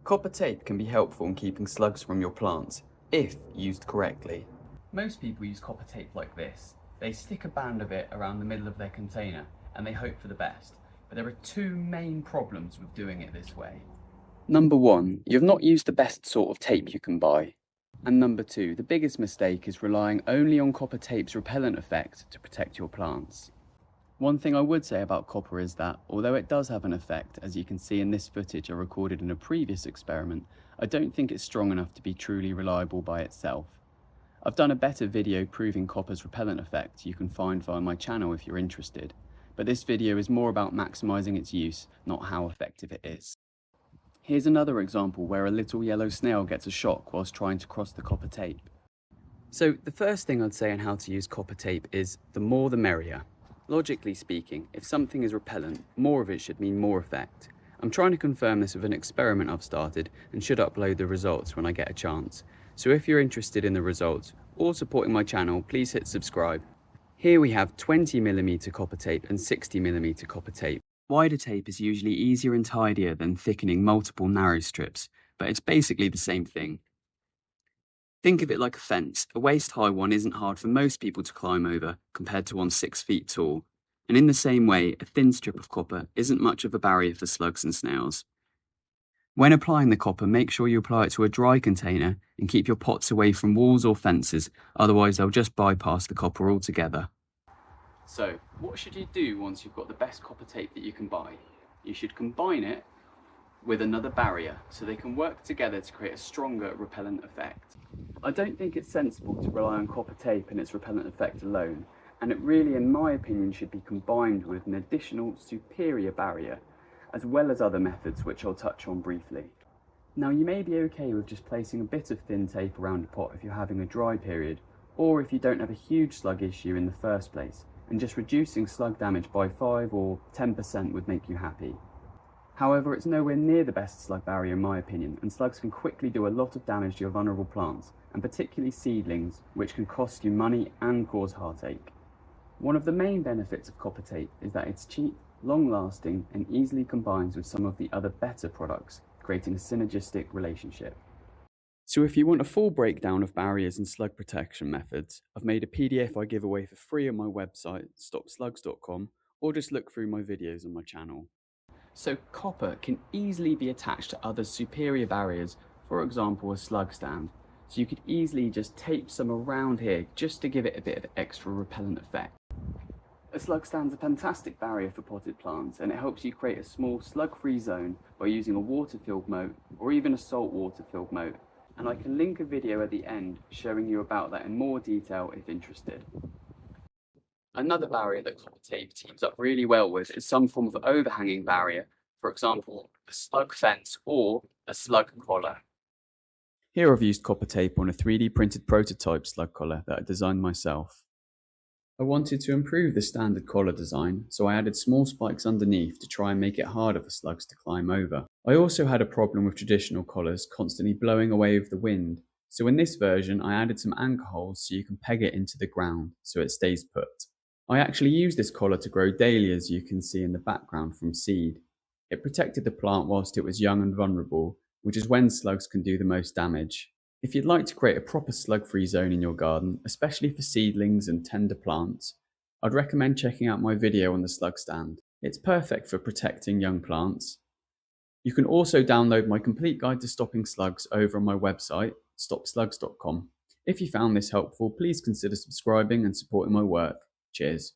Copper tape can be helpful in keeping slugs from your plants, if used correctly. Most people use copper tape like this. They stick a band of it around the middle of their container and they hope for the best. But there are two main problems with doing it this way. Number one, you've not used the best sort of tape you can buy. And number two, the biggest mistake is relying only on copper tape's repellent effect to protect your plants. One thing I would say about copper is that, although it does have an effect, as you can see in this footage I recorded in a previous experiment, I don't think it's strong enough to be truly reliable by itself. I've done a better video proving copper's repellent effect you can find via my channel if you're interested, but this video is more about maximising its use, not how effective it is. Here's another example where a little yellow snail gets a shock whilst trying to cross the copper tape. So the first thing I'd say on how to use copper tape is the more the merrier. Logically speaking, if something is repellent, more of it should mean more effect. I'm trying to confirm this with an experiment I've started and should upload the results when I get a chance. So if you're interested in the results or supporting my channel, please hit subscribe. Here we have 20mm copper tape and 60mm copper tape. Wider tape is usually easier and tidier than thickening multiple narrow strips, but it's basically the same thing. Think of it like a fence. A waist-high one isn't hard for most people to climb over compared to one 6 feet tall. And in the same way, a thin strip of copper isn't much of a barrier for slugs and snails. When applying the copper, make sure you apply it to a dry container and keep your pots away from walls or fences, otherwise they'll just bypass the copper altogether. So, what should you do once you've got the best copper tape that you can buy? You should combine it with another barrier so they can work together to create a stronger repellent effect. I don't think it's sensible to rely on copper tape and its repellent effect alone, and it really, in my opinion, should be combined with an additional superior barrier, as well as other methods which I'll touch on briefly. Now, you may be okay with just placing a bit of thin tape around a pot if you're having a dry period, or if you don't have a huge slug issue in the first place, and just reducing slug damage by 5 or 10% would make you happy. However, it's nowhere near the best slug barrier in my opinion, and slugs can quickly do a lot of damage to your vulnerable plants, and particularly seedlings, which can cost you money and cause heartache. One of the main benefits of copper tape is that it's cheap, long-lasting, and easily combines with some of the other better products, creating a synergistic relationship. So if you want a full breakdown of barriers and slug protection methods, I've made a PDF I give away for free on my website, stopslugs.com, or just look through my videos on my channel. So copper can easily be attached to other superior barriers, for example a slug stand. So you could easily just tape some around here just to give it a bit of extra repellent effect. A slug stand's a fantastic barrier for potted plants, and it helps you create a small slug-free zone by using a water-filled moat or even a saltwater-filled moat. And I can link a video at the end showing you about that in more detail if interested. Another barrier that copper tape teams up really well with is some form of overhanging barrier, for example, a slug fence or a slug collar. Here I've used copper tape on a 3D printed prototype slug collar that I designed myself. I wanted to improve the standard collar design, so I added small spikes underneath to try and make it harder for slugs to climb over. I also had a problem with traditional collars constantly blowing away with the wind, so in this version I added some anchor holes so you can peg it into the ground so it stays put. I actually used this collar to grow dahlias you can see in the background from seed. It protected the plant whilst it was young and vulnerable, which is when slugs can do the most damage. If you'd like to create a proper slug-free zone in your garden, especially for seedlings and tender plants, I'd recommend checking out my video on the slug stand. It's perfect for protecting young plants. You can also download my complete guide to stopping slugs over on my website, stopslugs.com. If you found this helpful, please consider subscribing and supporting my work. Cheers.